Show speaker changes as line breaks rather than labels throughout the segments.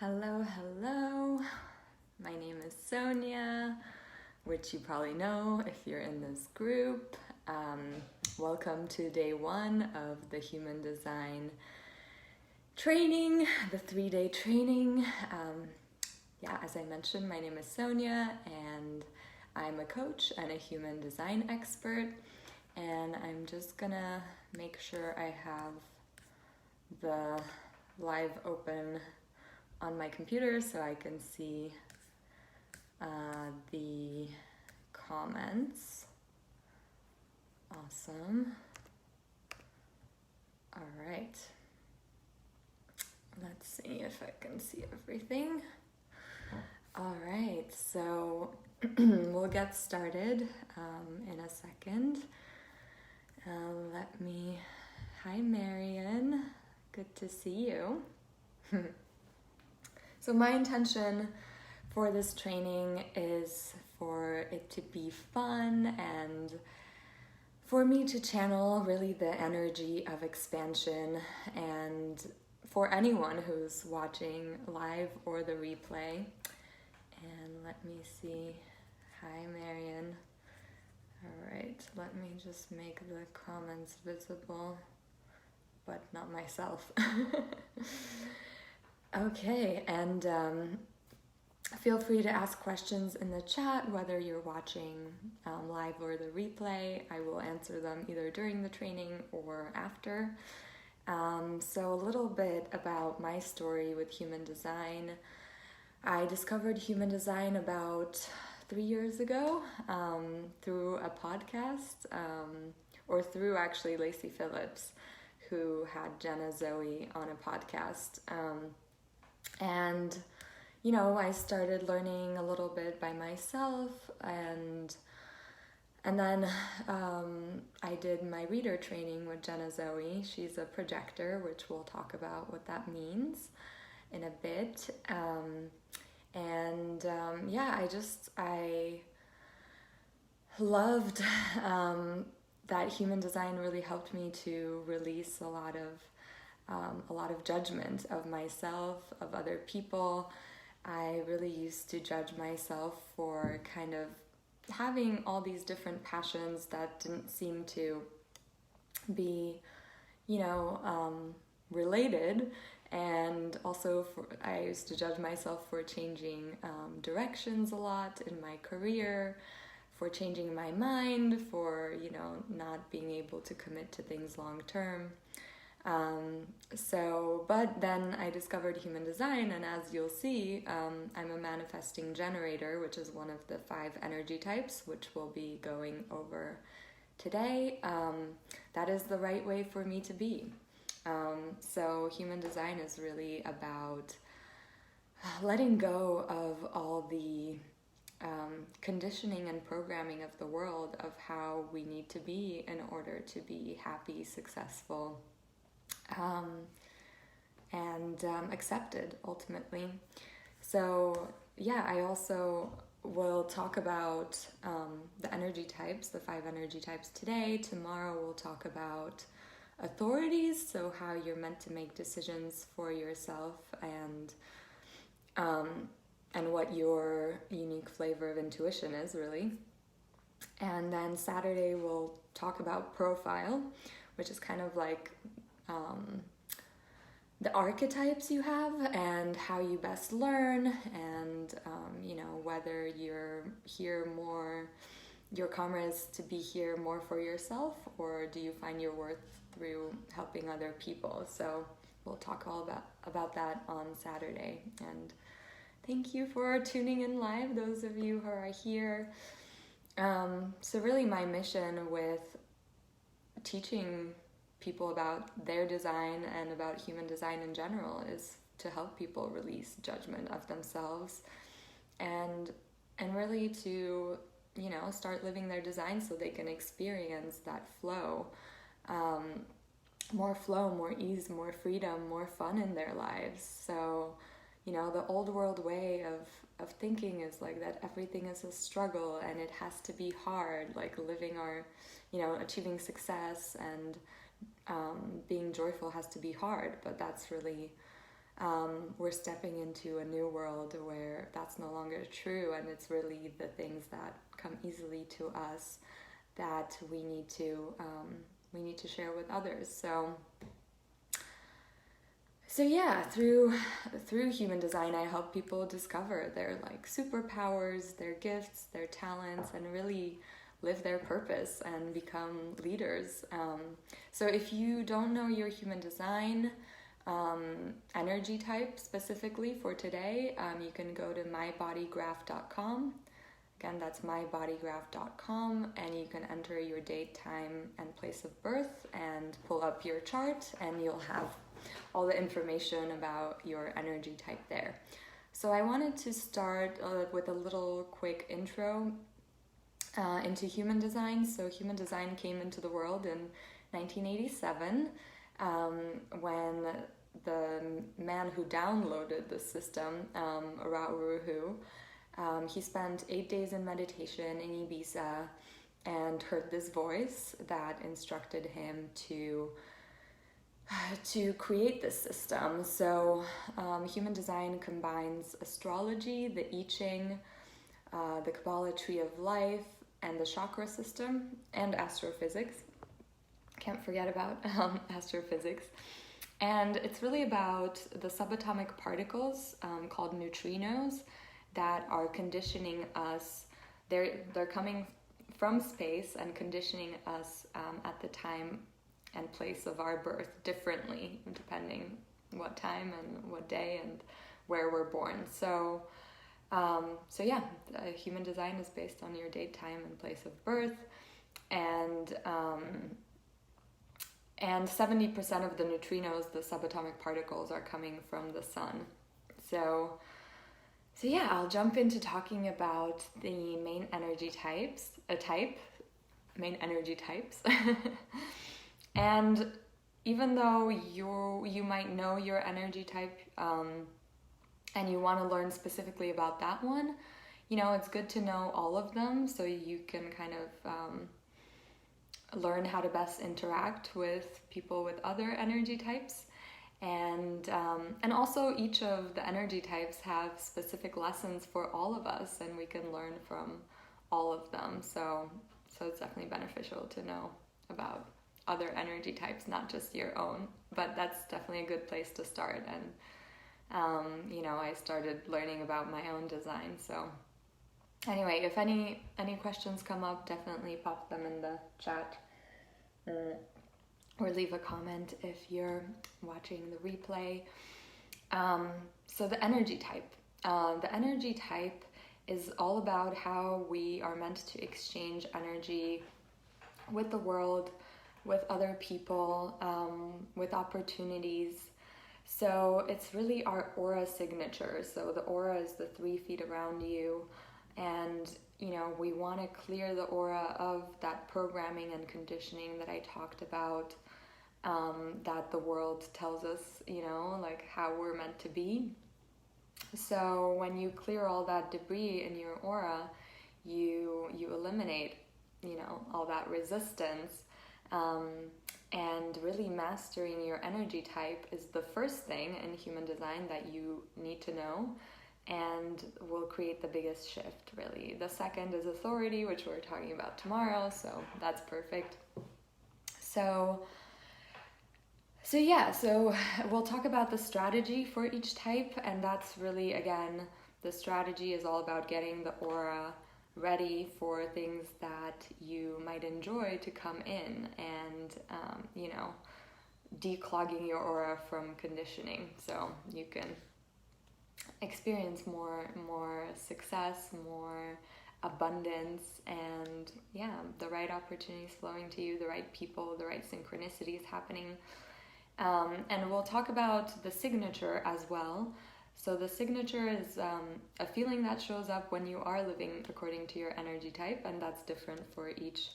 Hello, hello. My name is Sonia, which you probably know if you're in this group. Welcome to day 1 of the human design training, the 3-day training. As I mentioned, my name is Sonia and I'm a coach and a human design expert. And I'm just gonna make sure I have the live open on my computer so I can see the comments. Awesome. All right. Let's see if I can see everything. All right, so we'll get started in a second. Hi Marian, good to see you. So my intention for this training is for it to be fun and for me to channel really the energy of expansion, and for anyone who's watching live or the replay. And let me see. Hi Marian. All right, let me just make the comments visible, but not myself. Okay, and feel free to ask questions in the chat, whether you're watching live or the replay. I will answer them either during the training or after. So a little bit about my story with human design. I discovered human design about 3 years ago through a podcast, or through actually Lacey Phillips, who had Jenna Zoe on a podcast. And, I started learning a little bit by myself, and then I did my reader training with Jenna Zoe. She's a projector, which we'll talk about what that means in a bit. I loved that human design really helped me to release a lot of judgment of myself, of other people. I really used to judge myself for kind of having all these different passions that didn't seem to be, related. And also I used to judge myself for changing directions a lot in my career, for changing my mind, for, not being able to commit to things long term. But then I discovered human design, and as you'll see, I'm a manifesting generator, which is one of the 5 energy types, which we'll be going over today. That is the right way for me to be. So human design is really about letting go of all the conditioning and programming of the world of how we need to be in order to be happy, successful, and accepted ultimately. So I also will talk about the energy types, the 5 energy types today. Tomorrow we'll talk about authorities, so how you're meant to make decisions for yourself, and what your unique flavor of intuition is really. And then Saturday we'll talk about profile, which is kind of like the archetypes you have and how you best learn, and whether you're here more, your karma is to be here more for yourself, or do you find your worth through helping other people. So we'll talk all about that on Saturday. And thank you for tuning in live, those of you who are here. So really my mission with teaching people about their design and about human design in general is to help people release judgment of themselves, and really to start living their design so they can experience that flow, more ease, more freedom, more fun in their lives. So the old world way of thinking is like that everything is a struggle and it has to be hard, like living our achieving success and being joyful has to be hard, but that's really we're stepping into a new world where that's no longer true, and it's really the things that come easily to us that we need to share with others. So yeah, through human design, I help people discover their like superpowers, their gifts, their talents, and really live their purpose and become leaders. So if you don't know your human design energy type specifically for today, you can go to mybodygraph.com. Again, that's mybodygraph.com, and you can enter your date, time, and place of birth and pull up your chart, and you'll have all the information about your energy type there. So I wanted to start with a little quick intro into human design. So human design came into the world in 1987 when the man who downloaded the system, Ruhu, he spent 8 days in meditation in Ibiza and heard this voice that instructed him to create this system. So human design combines astrology, the I Ching, the Kabbalah tree of life, and the chakra system, and astrophysics. Can't forget about astrophysics. And it's really about the subatomic particles called neutrinos that are conditioning us. They're coming from space and conditioning us at the time and place of our birth differently, depending what time and what day and where we're born. So yeah, human design is based on your date, time, and place of birth, and 70% of the neutrinos, the subatomic particles, are coming from the sun. So yeah, I'll jump into talking about the main energy types, main energy types. And even though you might know your energy type and you want to learn specifically about that one, it's good to know all of them so you can kind of learn how to best interact with people with other energy types. And also each of the energy types have specific lessons for all of us, and we can learn from all of them. So it's definitely beneficial to know about other energy types, not just your own, but that's definitely a good place to start. And I started learning about my own design. So anyway, if any questions come up, definitely pop them in the chat or leave a comment if you're watching the replay. So the energy type. The energy type is all about how we are meant to exchange energy with the world, with other people, with opportunities. So it's really our aura signature. So the aura is the 3 feet around you, and we want to clear the aura of that programming and conditioning that I talked about, that the world tells us, like how we're meant to be. So when you clear all that debris in your aura, you eliminate, all that resistance. And really mastering your energy type is the first thing in human design that you need to know, and will create the biggest shift, really. The second is authority, which we're talking about tomorrow, so that's perfect. So we'll talk about the strategy for each type, and that's really, again, the strategy is all about getting the aura ready for things that you might enjoy to come in, and declogging your aura from conditioning, so you can experience more success, more abundance, and the right opportunities flowing to you, the right people, the right synchronicities happening. And we'll talk about the signature as well. So the signature is a feeling that shows up when you are living according to your energy type, and that's different for each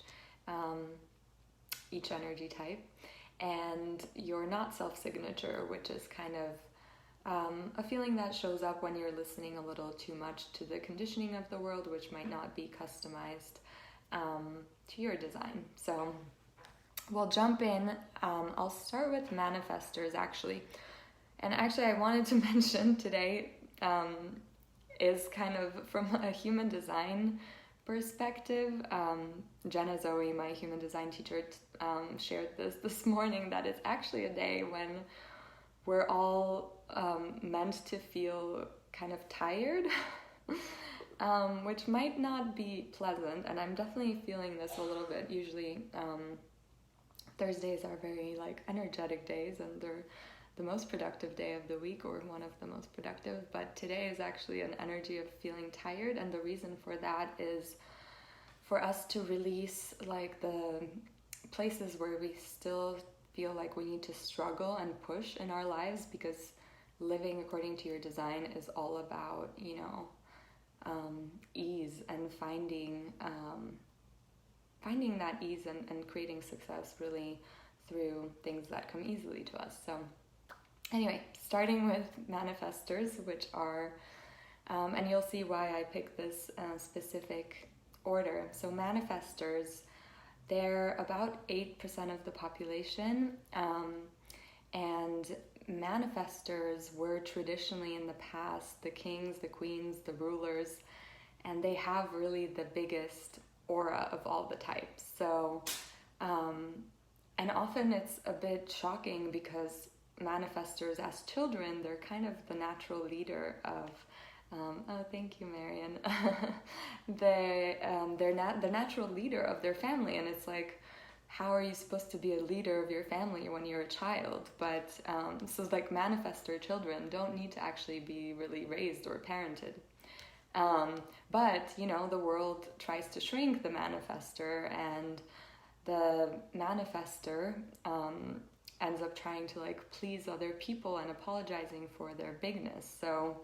energy type. And your not self signature, which is kind of a feeling that shows up when you're listening a little too much to the conditioning of the world, which might not be customized to your design. So we'll jump in. I'll start with manifestors, actually. And actually, I wanted to mention today is kind of from a human design perspective. Jenna Zoe, my human design teacher, shared this morning, that it's actually a day when we're all meant to feel kind of tired, which might not be pleasant. And I'm definitely feeling this a little bit. Usually Thursdays are very like energetic days, and they're the most productive day of the week, or one of the most productive. But today is actually an energy of feeling tired, and the reason for that is for us to release like the places where we still feel like we need to struggle and push in our lives, because living according to your design is all about, ease and finding that ease and creating success really through things that come easily to us. So anyway, starting with manifestors, which are, and you'll see why I picked this specific order. So manifestors, they're about 8% of the population, and manifestors were traditionally in the past the kings, the queens, the rulers, and they have really the biggest aura of all the types. So, and often it's a bit shocking, because manifestors as children, they're kind of the natural leader of, oh, thank you, Marian. They're the natural leader of their family, and it's like, how are you supposed to be a leader of your family when you're a child? But so like manifestor children don't need to actually be really raised or parented. But the world tries to shrink the manifestor, and the manifestor ends up trying to like please other people and apologizing for their bigness. So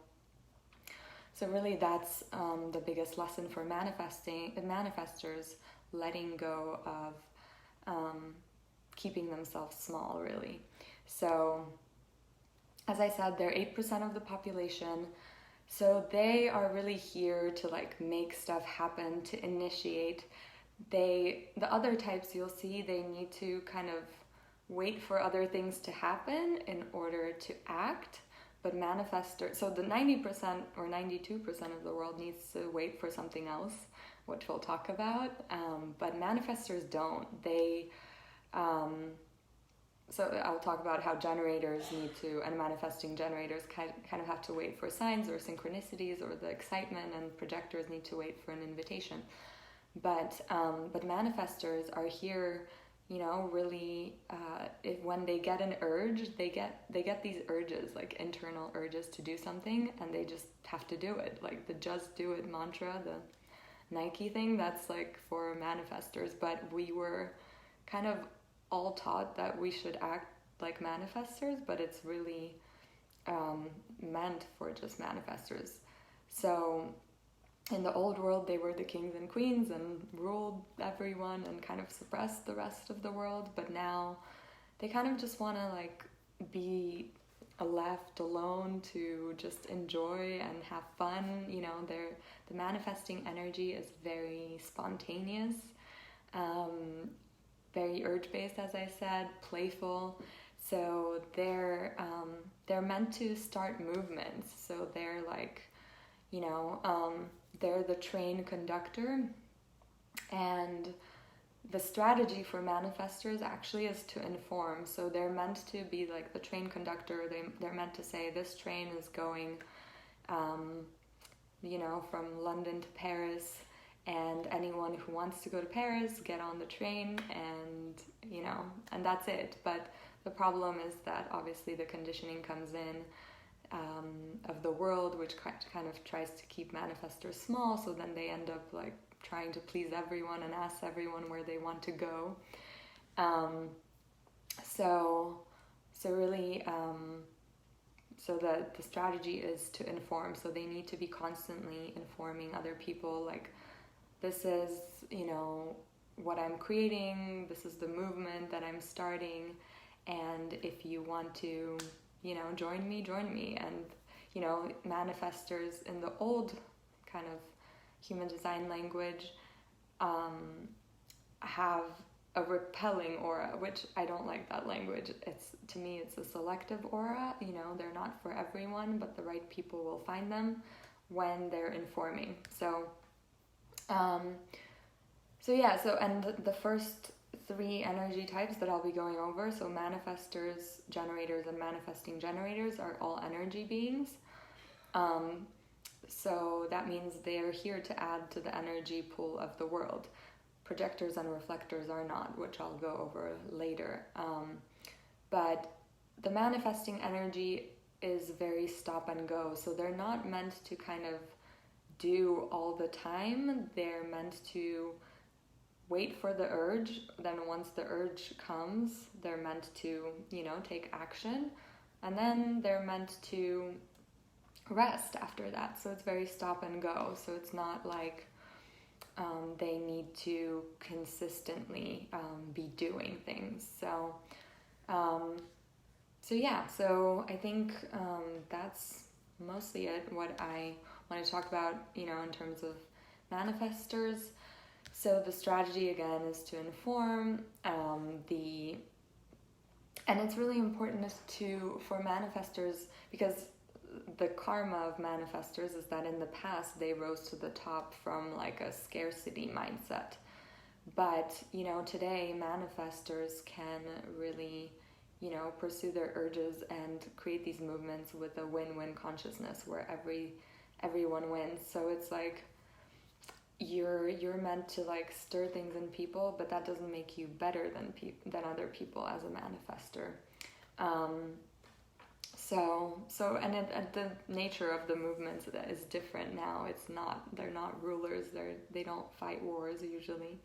really that's the biggest lesson for manifestors, letting go of keeping themselves small, really. So as I said, they're 8% of the population. So they are really here to like make stuff happen, to initiate. The other types you'll see, they need to kind of wait for other things to happen in order to act. But manifestors, so the 90% or 92% of the world needs to wait for something else, which we'll talk about. But manifestors don't. They, so I'll talk about how generators need to, and manifesting generators kind of have to wait for signs or synchronicities or the excitement, and projectors need to wait for an invitation. But manifestors are here, really, when they get an urge, they get these urges, like internal urges to do something, and they just have to do it. Like the just do it mantra, the Nike thing, that's like for manifestors. But we were kind of all taught that we should act like manifestors, but it's really meant for just manifestors. So in the old world, they were the kings and queens and ruled everyone and kind of suppressed the rest of the world. But now they kind of just want to like be left alone to just enjoy and have fun. The manifesting energy is very spontaneous, very urge-based, as I said, playful. So they're meant to start movements. So they're like, they're the train conductor, and the strategy for manifestors actually is to inform. So they're meant to be like the train conductor. They're meant to say, this train is going, from London to Paris, and anyone who wants to go to Paris, get on the train, and, and that's it. But the problem is that obviously the conditioning comes in, of the world, which kind of tries to keep manifestors small, so then they end up like trying to please everyone and ask everyone where they want to go. So really, so the strategy is to inform. So they need to be constantly informing other people, like, this is, what I'm creating, this is the movement that I'm starting, and if you want to, join me. And, manifestors in the old kind of human design language have a repelling aura, which I don't like that language. To me, it's a selective aura. They're not for everyone, but the right people will find them when they're informing. So and the first 3 energy types that I'll be going over, so manifestors, generators, and manifesting generators are all energy beings. So that means they are here to add to the energy pool of the world. Projectors and reflectors are not, which I'll go over later. But the manifesting energy is very stop and go. So they're not meant to kind of do all the time. They're meant to wait for the urge. Then once the urge comes, they're meant to, take action. And then they're meant to rest after that. So it's very stop and go. So it's not like they need to consistently be doing things. So I think that's mostly it, what I want to talk about, in terms of manifestors. So the strategy, again, is to inform and it's really important for manifestors, because the karma of manifestors is that in the past they rose to the top from like a scarcity mindset. But, today manifestors can really, pursue their urges and create these movements with a win-win consciousness where everyone wins. So it's like you're meant to like stir things in people, but that doesn't make you better than other people as a manifestor. And the nature of the movements is different now. They're not rulers. They don't fight wars usually.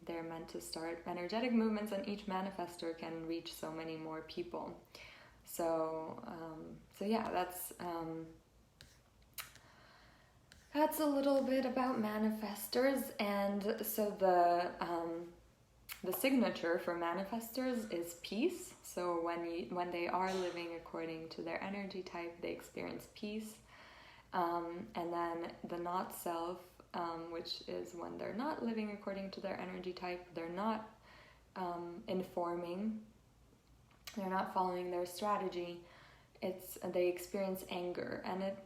They're meant to start energetic movements, and each manifestor can reach so many more people. That's a little bit about manifestors. And so the signature for manifestors is peace. So when they are living according to their energy type, they experience peace. And then the not self, which is when they're not living according to their energy type, they're not informing, they're not following their strategy. They experience anger, and it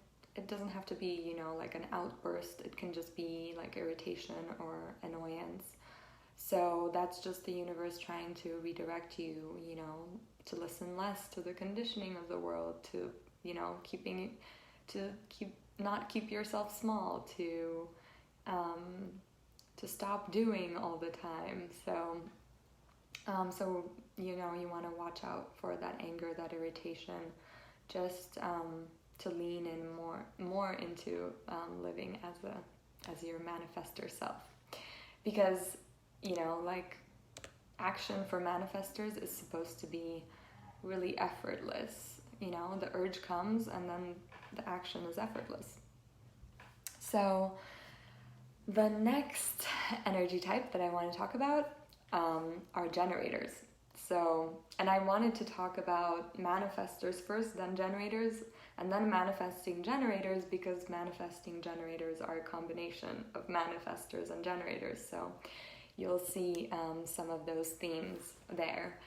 doesn't have to be, like an outburst. It can just be like irritation or annoyance. So that's just the universe trying to redirect you, to listen less to the conditioning of the world, to, not keep yourself small, to stop doing all the time. So you want to watch out for that anger, that irritation, just to lean in more into living as your manifestor self, because like action for manifestors is supposed to be really effortless. The urge comes and then the action is effortless. So the next energy type that I want to talk about are generators. And I wanted to talk about manifestors first, then generators, and then manifesting generators, because manifesting generators are a combination of manifestors and generators. So you'll see some of those themes there.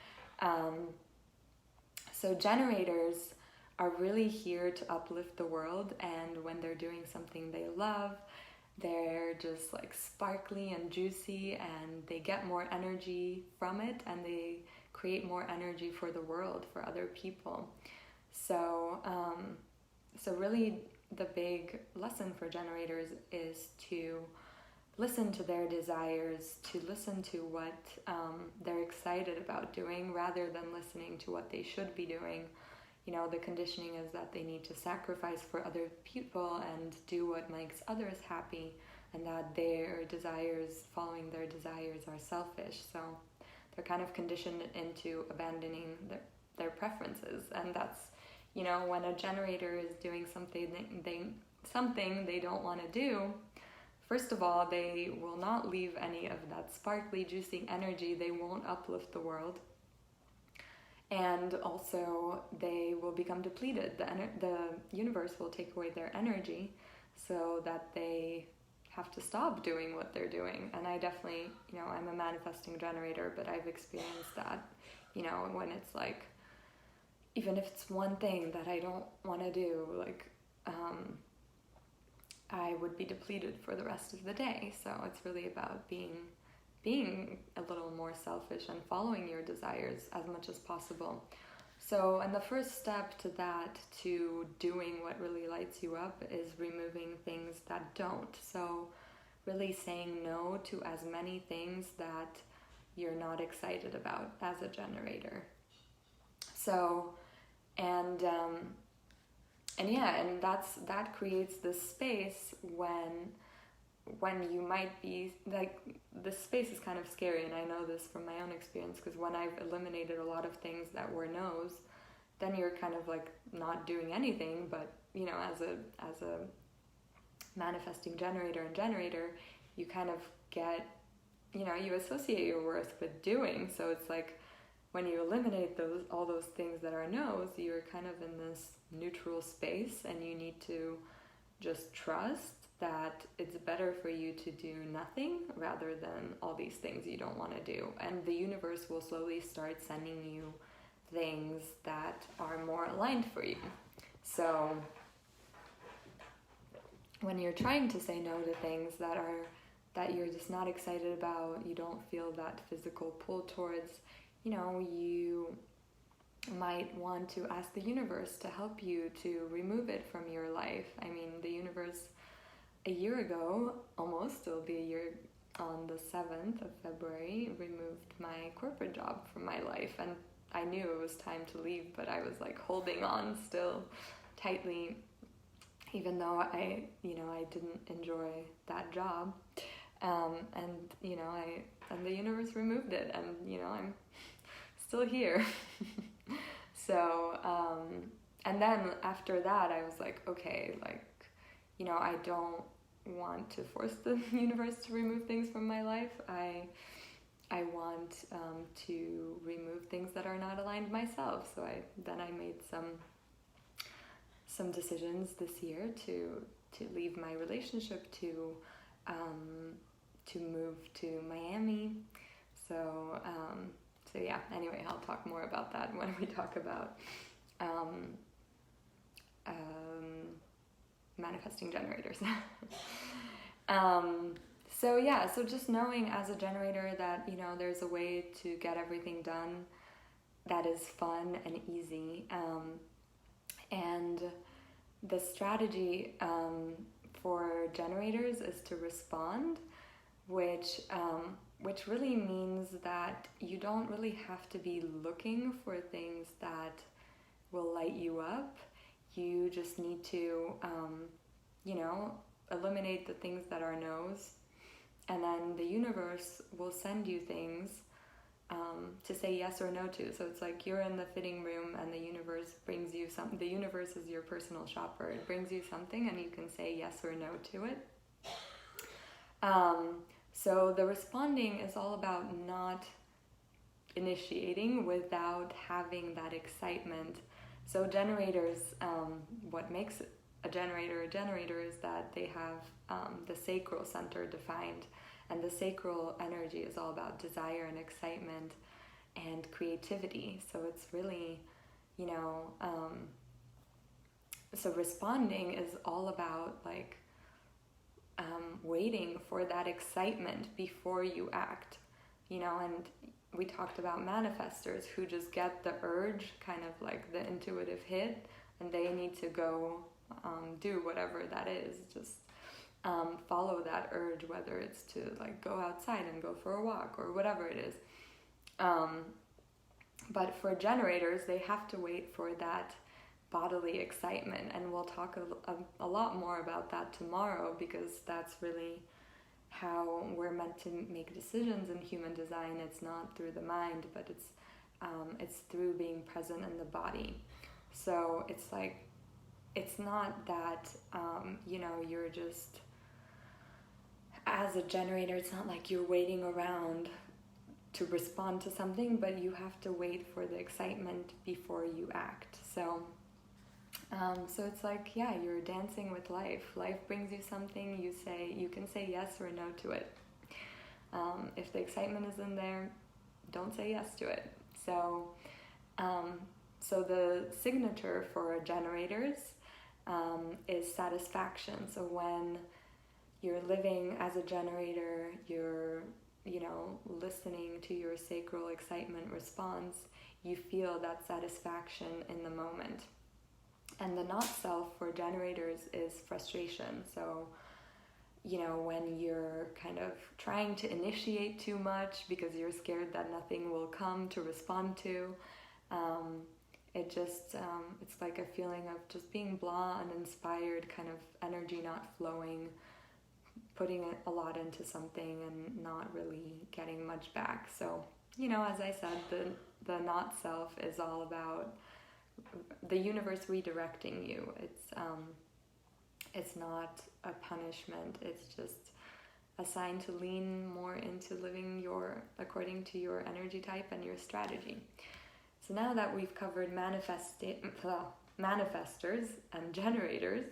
So generators are really here to uplift the world, and when they're doing something they love, they're just like sparkly and juicy, and they get more energy from it, and they create more energy for the world, for other people. So really the big lesson for generators is to listen to their desires, to listen to what they're excited about doing, rather than listening to what they should be doing. The conditioning is that they need to sacrifice for other people and do what makes others happy, and that following their desires are selfish. So they're kind of conditioned into abandoning their preferences. And that's, when a generator is doing something they don't want to do, first of all, they will not leave any of that sparkly, juicy energy. They won't uplift the world. And also, they will become depleted. The universe will take away their energy so that they have to stop doing what they're doing. And I definitely, I'm a manifesting generator, but I've experienced that, when it's like, even if it's one thing that I don't want to do, like, I would be depleted for the rest of the day. So it's really about being a little more selfish and following your desires as much as possible. So, and the first step to that, to doing what really lights you up, is removing things that don't. So really saying no to as many things that you're not excited about as a generator. So, and that creates this space when you might be like, this space is kind of scary, and I know this from my own experience, because when I've eliminated a lot of things that were no's, then you're kind of like not doing anything. But as a manifesting generator and generator, you kind of get, you associate your worth with doing. So it's like, when you eliminate all those things that are no's, you're kind of in this neutral space, and you need to just trust that it's better for you to do nothing rather than all these things you don't want to do. And the universe will slowly start sending you things that are more aligned for you. So when you're trying to say no to things that you're just not excited about, you don't feel that physical pull towards, you might want to ask the universe to help you to remove it from your life. I mean, the universe, a year ago, almost, it'll be a year on the 7th of February, removed my corporate job from my life. And I knew it was time to leave, but I was like holding on still tightly, even though I didn't enjoy that job. And the universe removed it, and, I'm still here. So, and then after that, I was like, okay, like, I don't want to force the universe to remove things from my life. I want to remove things that are not aligned myself. So I made some decisions this year to leave my relationship, to move to Miami. So yeah, anyway, I'll talk more about that when we talk about manifesting generators. So just knowing as a generator that, there's a way to get everything done that is fun and easy. And the strategy for generators is to respond, which really means that you don't really have to be looking for things that will light you up. You just need to, eliminate the things that are no's, and then the universe will send you things to say yes or no to. So it's like you're in the fitting room, and the universe brings you something. The universe is your personal shopper. It brings you something, and you can say yes or no to it. So the responding is all about not initiating without having that excitement. So generators, what makes a generator is that they have the sacral center defined, and the sacral energy is all about desire and excitement and creativity. So it's really, so responding is all about like waiting for that excitement before you act, and we talked about manifestors who just get the urge, kind of like the intuitive hit, and they need to go do whatever that is, just follow that urge, whether it's to like go outside and go for a walk or whatever it is. But for generators, they have to wait for that bodily excitement, and we'll talk a lot more about that tomorrow, because that's really how we're meant to make decisions in human design. It's not through the mind, but it's through being present in the body. So it's like, it's not that you're just, as a generator, it's not like you're waiting around to respond to something, but you have to wait for the excitement before you act. So So it's like, yeah, you're dancing with life. Life brings you something, you can say yes or no to it. If the excitement isn't there, don't say yes to it. So, so the signature for generators is satisfaction. So when you're living as a generator, you're, listening to your sacral excitement response, you feel that satisfaction in the moment. And the not self for generators is frustration. So, when you're kind of trying to initiate too much because you're scared that nothing will come to respond to, it's like a feeling of just being blah, uninspired, kind of energy not flowing, putting a lot into something and not really getting much back. So, as I said, the not self is all about the universe redirecting you. It's not a punishment. It's just a sign to lean more into living according to your energy type and your strategy. So now that we've covered manifestors and generators,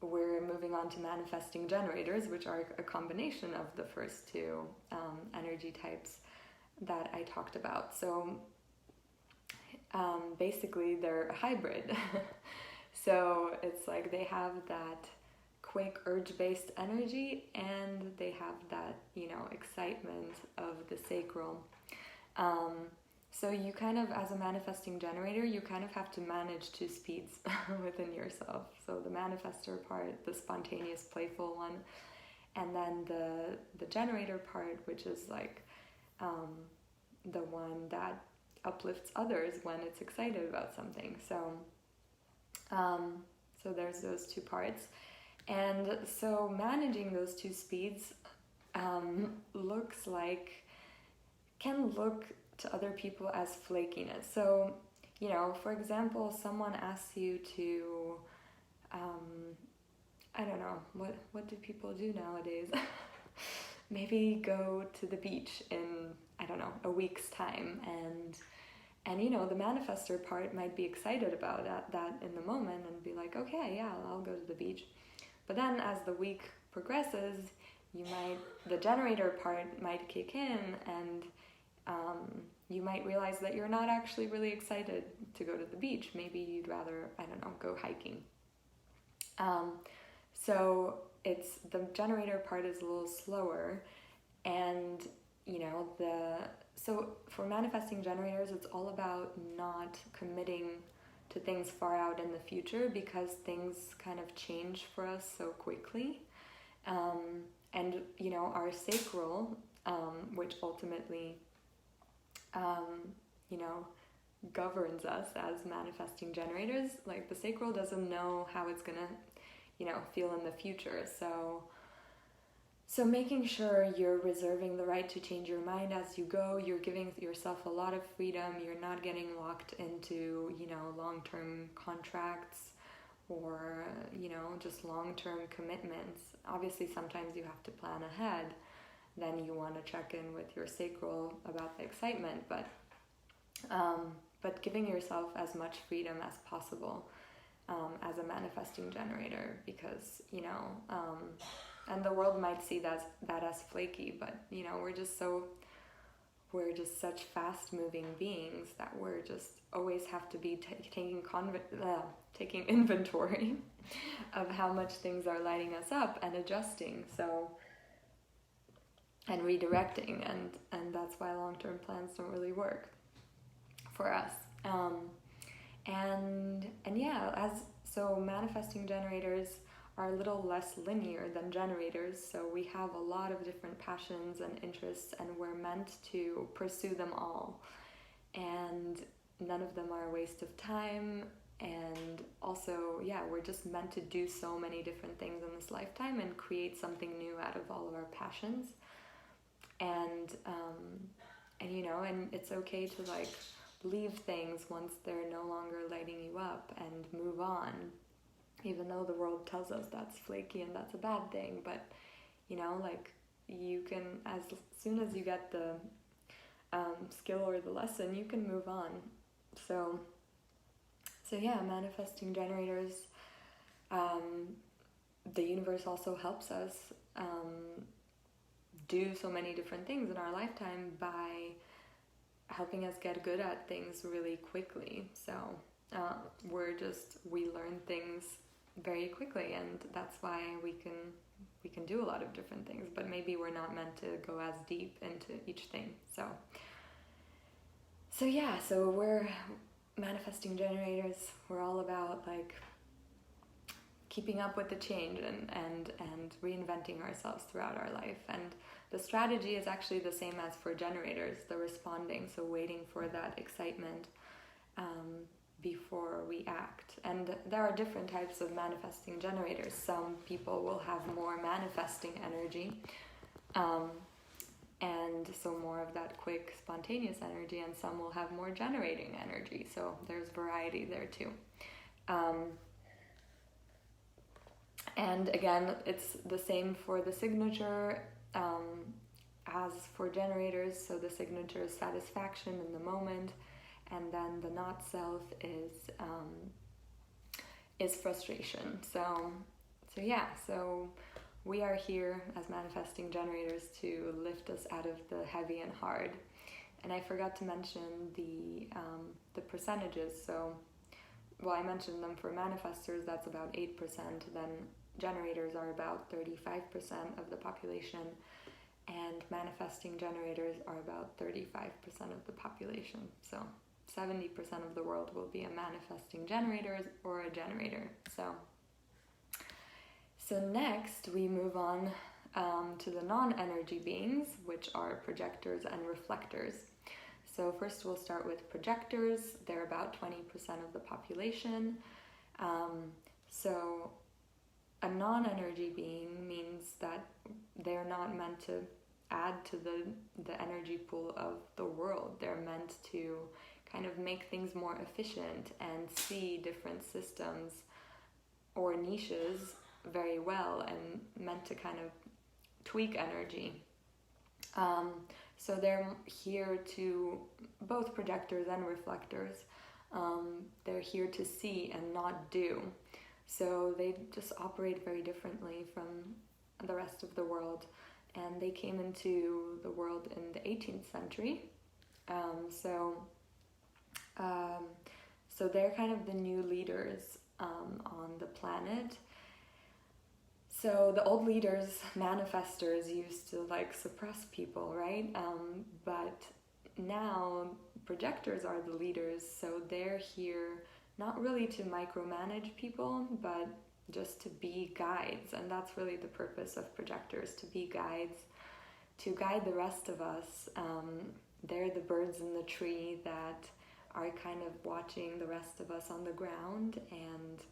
we're moving on to manifesting generators, which are a combination of the first two energy types that I talked about. So basically they're a hybrid. So it's like they have that quick urge-based energy and they have that, excitement of the sacral. So you kind of, as a manifesting generator, you kind of have to manage two speeds within yourself. So the manifestor part, the spontaneous, playful one, and then the generator part, which is like the one that uplifts others when it's excited about something. So there's those two parts. And so managing those two speeds can look to other people as flakiness. So, for example, someone asks you to, I don't know, what do people do nowadays? Maybe go to the beach in, I don't know, a week's time, and the manifestor part might be excited about that in the moment and be like, okay, yeah, I'll go to the beach. But then as the week progresses, the generator part might kick in, and you might realize that you're not actually really excited to go to the beach. Maybe you'd rather, I don't know, go hiking. So the generator part is a little slower, and so for manifesting generators, it's all about not committing to things far out in the future, because things kind of change for us so quickly. And our sacral, which ultimately governs us as manifesting generators, like the sacral doesn't know how it's gonna feel in the future. So making sure you're reserving the right to change your mind as you go, you're giving yourself a lot of freedom, you're not getting locked into long-term contracts or just long-term commitments. Obviously sometimes you have to plan ahead, then you want to check in with your sacral about the excitement, but giving yourself as much freedom as possible as a manifesting generator, because and the world might see that as flaky, but we're just such fast-moving beings that we're just always have to be taking inventory of how much things are lighting us up and adjusting. So. And redirecting, and that's why long-term plans don't really work for us. So manifesting generators are a little less linear than generators, so we have a lot of different passions and interests, and we're meant to pursue them all, and none of them are a waste of time. And also, we're just meant to do so many different things in this lifetime and create something new out of all of our passions. And it's okay to leave things once they're no longer lighting you up and move on, even though the world tells us that's flaky and that's a bad thing. But you can, as soon as you get the skill or the lesson, you can move on. So So yeah, manifesting generators, the universe also helps us do so many different things in our lifetime by helping us get good at things really quickly. So we learn things very quickly, and that's why we can do a lot of different things, but maybe we're not meant to go as deep into each thing. So yeah, so we're manifesting generators. We're all about like keeping up with the change and reinventing ourselves throughout our life. And the strategy is actually the same as for generators, the responding, so waiting for that excitement before we act. And there are different types of manifesting generators. Some people will have more manifesting energy, and so more of that quick, spontaneous energy, and some will have more generating energy. So there's variety there too. And again, it's the same for the signature as for generators. So the signature is satisfaction in the moment, and then the not self is frustration. So we are here as manifesting generators to lift us out of the heavy and hard. And I forgot to mention the percentages. So, well, I mentioned them for manifestors, that's about 8%. Then generators are about 35% of the population, and manifesting generators are about 35% of the population. So 70% of the world will be a manifesting generator or a generator. So next we move on to the non-energy beings, which are projectors and reflectors. So first we'll start with projectors. They're about 20% of the population. So a non-energy being means that they're not meant to add to the energy pool of the world. They're meant to kind of make things more efficient and see different systems or niches very well, and meant to kind of tweak energy. So they're here to, both projectors and reflectors, they're here to see and not do. So they just operate very differently from the rest of the world. And they came into the world in the 18th century. So they're kind of the new leaders on the planet. So the old leaders, manifestors, used to like suppress people, right? But now projectors are the leaders, so they're here not really to micromanage people, but just to be guides. And that's really the purpose of projectors, to be guides, to guide the rest of us. They're the birds in the tree that are kind of watching the rest of us on the ground and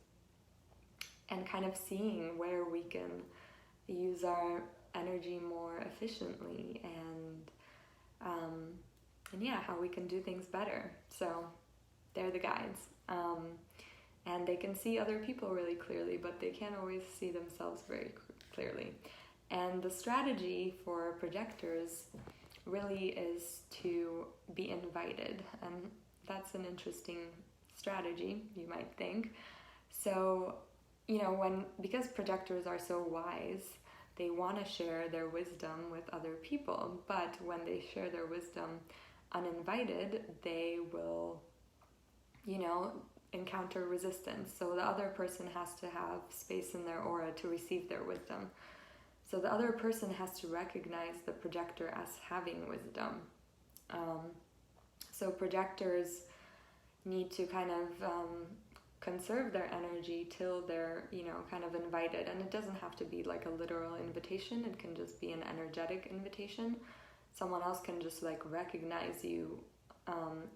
kind of seeing where we can use our energy more efficiently and how we can do things better. So they're the guides. And they can see other people really clearly, but they can't always see themselves very clearly. And the strategy for projectors really is to be invited. And that's an interesting strategy, you might think. So, because projectors are so wise, they want to share their wisdom with other people. But when they share their wisdom uninvited, they will, encounter resistance. So the other person has to have space in their aura to receive their wisdom. So the other person has to recognize the projector as having wisdom. So projectors need to kind of conserve their energy till they're, kind of invited. And it doesn't have to be like a literal invitation. It can just be an energetic invitation. Someone else can just like recognize you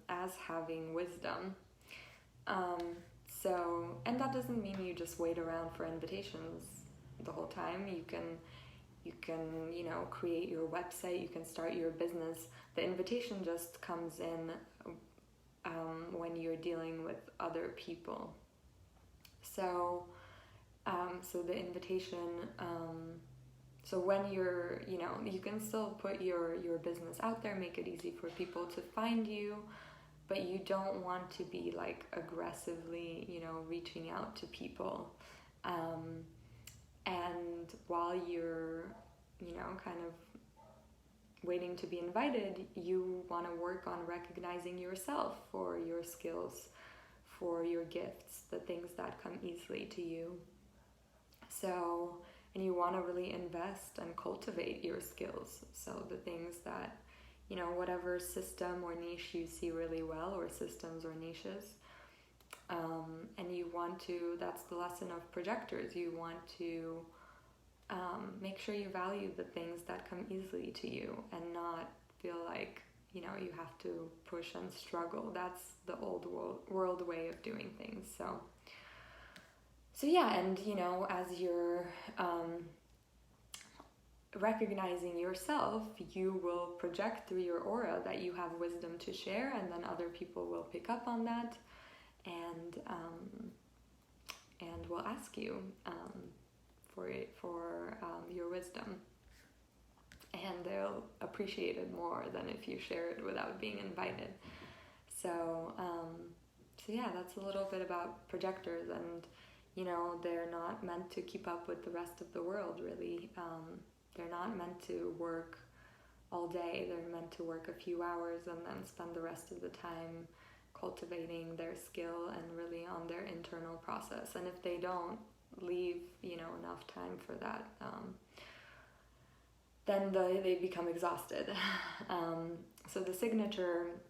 as having wisdom. And that doesn't mean you just wait around for invitations the whole time. You can, create your website, you can start your business. The invitation just comes in when you're dealing with other people. So the invitation, so when you're, you can still put your business out there, make it easy for people to find you. but you don't want to be like aggressively, reaching out to people. And while you're, kind of waiting to be invited, you want to work on recognizing yourself for your skills, for your gifts, the things that come easily to you. So, and you want to really invest and cultivate your skills. So the things that, whatever system or niche you see really well, or systems or niches, and you want to, that's the lesson of projectors, you want to make sure you value the things that come easily to you and not feel like, you have to push and struggle. That's the old world way of doing things. So yeah, and as you're recognizing yourself, you will project through your aura that you have wisdom to share, and then other people will pick up on that and will ask you for your wisdom, and they'll appreciate it more than if you share it without being invited. So yeah, that's a little bit about projectors, and they're not meant to keep up with the rest of the world, really. They're not meant to work all day. They're meant to work a few hours and then spend the rest of the time cultivating their skill and really on their internal process. And if they don't leave, enough time for that, then they become exhausted. So the signature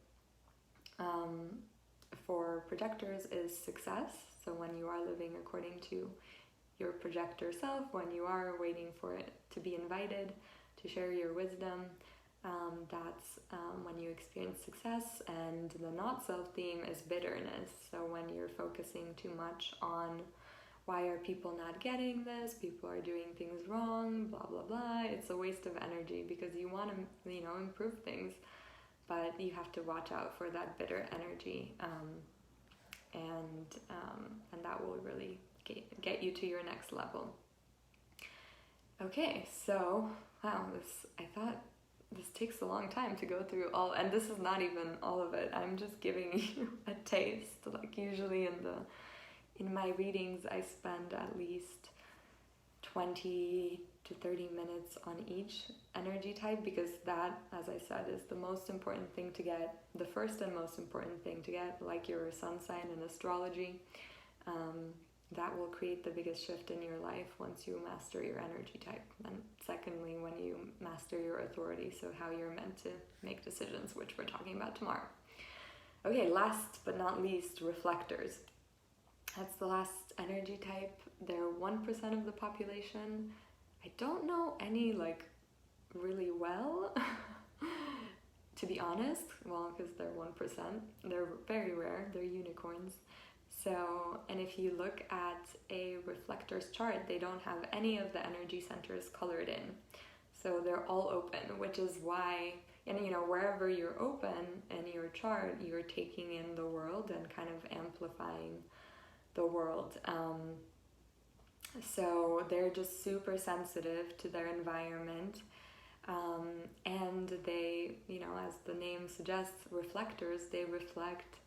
for projectors is success. So when you are living according to your projector self, when you are waiting for it to be invited to share your wisdom, that's when you experience success. And the not self theme is bitterness. So when you're focusing too much on why are people not getting this, people are doing things wrong, blah blah blah, it's a waste of energy, because you want to improve things, but you have to watch out for that bitter energy, and that will really get you to your next level. Okay, so wow, I thought this takes a long time to go through all, and this is not even all of it. I'm just giving you a taste. Like usually in my readings, I spend at least 20 to 30 minutes on each energy type, because that, as I said, is the most important thing to get, the first and most important thing to get, like your sun sign in astrology. That will create the biggest shift in your life once you master your energy type. And secondly, when you master your authority, so how you're meant to make decisions, which we're talking about tomorrow. Okay, last but not least, reflectors. That's the last energy type. They're 1% of the population. I don't know any really well, to be honest. Well, because they're 1%. They're very rare. They're unicorns. So, and if you look at a reflector's chart, they don't have any of the energy centers colored in. So they're all open, which is why, and wherever you're open in your chart, you're taking in the world and kind of amplifying the world. So they're just super sensitive to their environment, and they, as the name suggests, reflectors, they reflect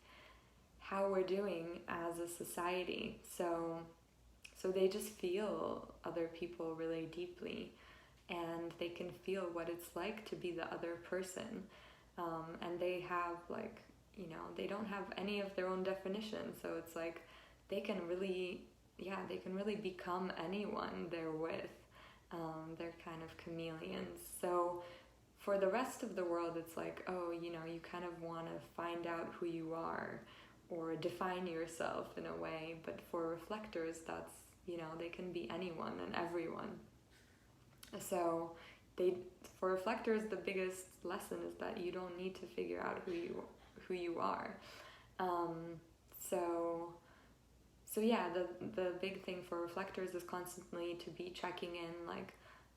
how we're doing as a society. So they just feel other people really deeply, and they can feel what it's like to be the other person, and they have they don't have any of their own definition, so it's like they can really become anyone they're with. They're kind of chameleons. So for the rest of the world, it's like, you kind of want to find out who you are or define yourself in a way. But for reflectors, that's, they can be anyone and everyone. So for reflectors, the biggest lesson is that you don't need to figure out who you are. So yeah, the big thing for reflectors is constantly to be checking in,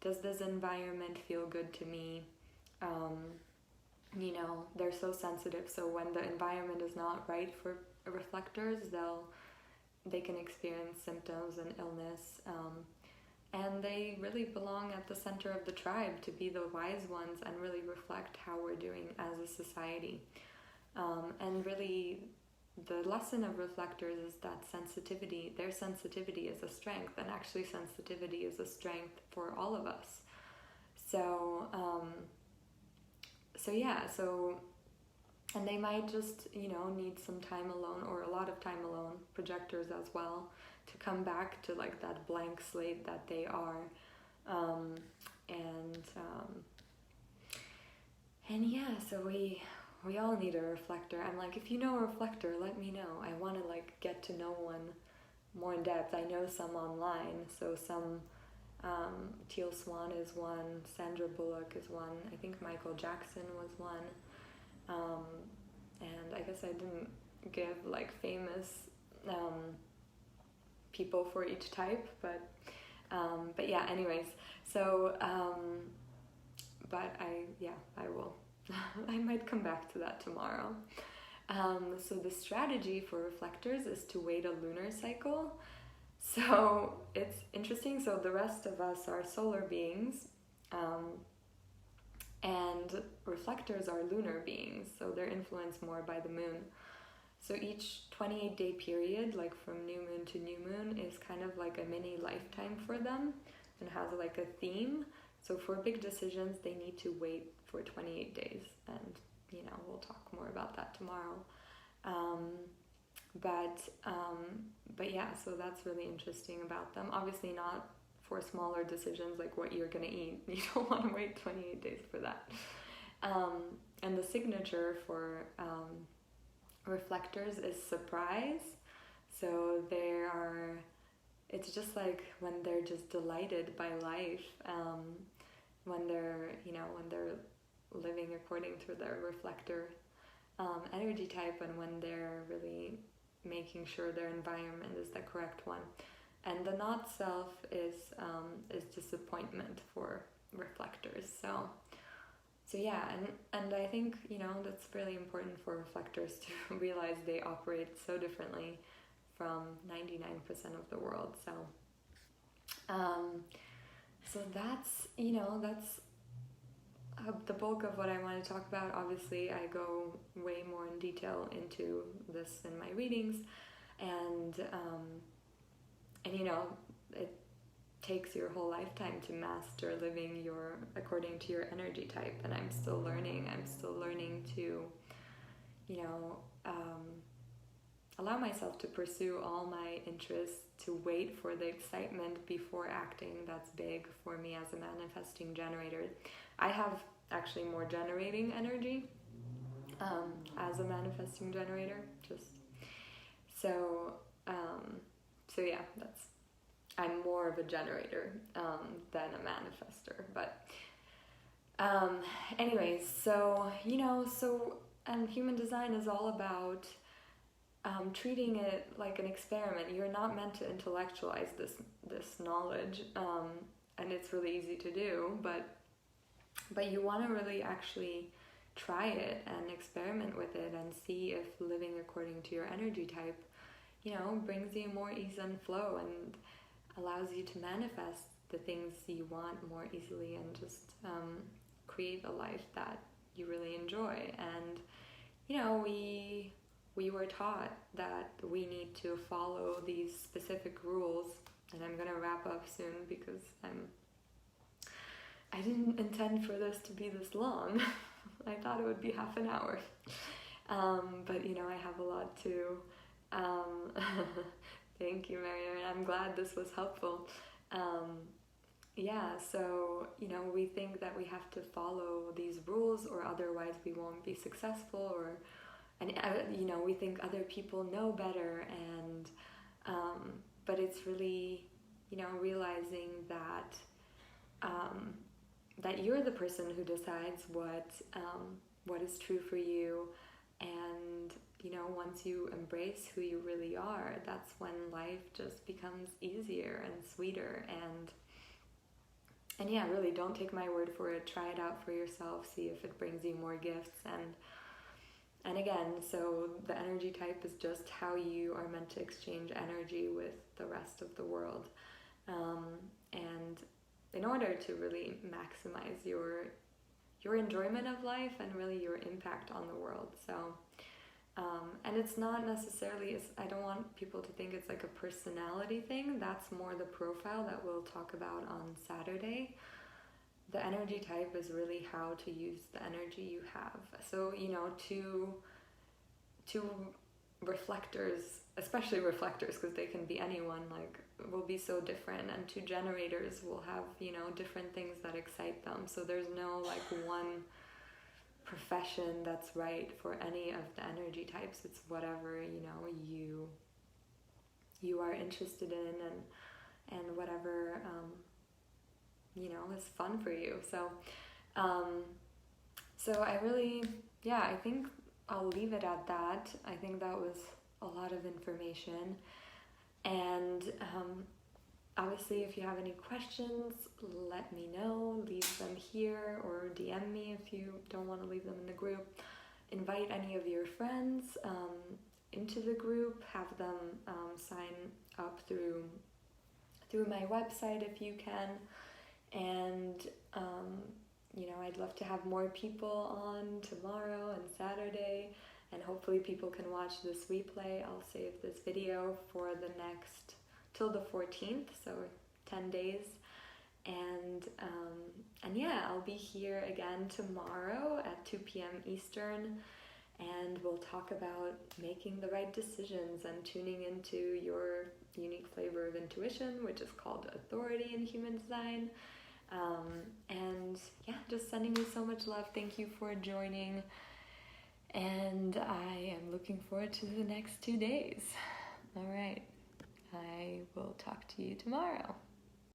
does this environment feel good to me? They're so sensitive, so when the environment is not right for reflectors, they can experience symptoms and illness, and they really belong at the center of the tribe to be the wise ones and really reflect how we're doing as a society. And really, the lesson of reflectors is that their sensitivity is a strength, and actually sensitivity is a strength for all of us. So, and they might just, need some time alone, or a lot of time alone, projectors as well, to come back to like that blank slate that they are. And yeah, so we all need a reflector. I'm like, if you know a reflector, let me know. I want to like get to know one more in depth. I know some online, so some Teal Swan is one, Sandra Bullock is one, I think Michael Jackson was one, and I guess I didn't give like famous people for each type, but yeah, anyways, so but I will I might come back to that tomorrow. So the strategy for reflectors is to wait a lunar cycle. So it's interesting. So the rest of us are solar beings, and reflectors are lunar beings. So they're influenced more by the moon. So each 28-day period, like from new moon to new moon, is kind of like a mini lifetime for them and has like a theme. So for big decisions, they need to wait for 28 days. And, we'll talk more about that tomorrow. But yeah, so that's really interesting about them. Obviously not for smaller decisions like what you're going to eat. You don't want to wait 28 days for that. And the signature for reflectors is surprise. So it's just like when they're just delighted by life, when they're living according to their reflector energy type, and when they're really making sure their environment is the correct one. And the not self is disappointment for reflectors. So yeah, and I think that's really important for reflectors to realize they operate so differently from 99% of the world. So that's the bulk of what I want to talk about. Obviously, I go way more in detail into this in my readings, and it takes your whole lifetime to master living according to your energy type. And I'm still learning to allow myself to pursue all my interests, to wait for the excitement before acting. That's big for me as a manifesting generator. I have actually more generating energy as a manifesting generator. Yeah, I'm more of a generator than a manifester. But anyways, and human design is all about treating it like an experiment. You're not meant to intellectualize this knowledge, and it's really easy to do, but you want to really actually try it and experiment with it and see if living according to your energy type, brings you more ease and flow and allows you to manifest the things you want more easily and just create a life that you really enjoy. And we were taught that we need to follow these specific rules, and I'm gonna wrap up soon because I didn't intend for this to be this long. I thought it would be half an hour, but I have a lot to thank you, Marianne. I'm glad this was helpful. So we think that we have to follow these rules or otherwise we won't be successful, and we think other people know better, and but it's really realizing that that you're the person who decides what is true for you, and once you embrace who you really are, that's when life just becomes easier and sweeter. And yeah, really, don't take my word for it. Try it out for yourself. See if it brings you more gifts. And again, so the energy type is just how you are meant to exchange energy with the rest of the world. And in order to really maximize your your enjoyment of life and really your impact on the world. So and it's not necessarily, I don't want people to think it's like a personality thing. That's more the profile that we'll talk about on Saturday. The energy type is really how to use the energy you have. So, you know, to reflectors, especially reflectors, because they can be anyone, like, will be so different, and to generators will have, you know, different things that excite them. So there's no like one profession that's right for any of the energy types. It's whatever, you know, you are interested in, and whatever you know, is fun for you. So so I really, yeah, I think I'll leave it at that. I think that was a lot of information, and obviously if you have any questions, let me know. Leave them here or DM me if you don't want to leave them in the group. Invite any of your friends into the group. Have them sign up through my website if you can. And you know, I'd love to have more people on tomorrow and Saturday, and hopefully people can watch this replay. I'll save this video for the next, till the 14th, so 10 days. And yeah, I'll be here again tomorrow at 2 p.m. Eastern, and we'll talk about making the right decisions and tuning into your unique flavor of intuition, which is called authority in human design. And yeah, just sending you so much love. Thank you for joining, and I am looking forward to the next 2 days. All right, I will talk to you tomorrow.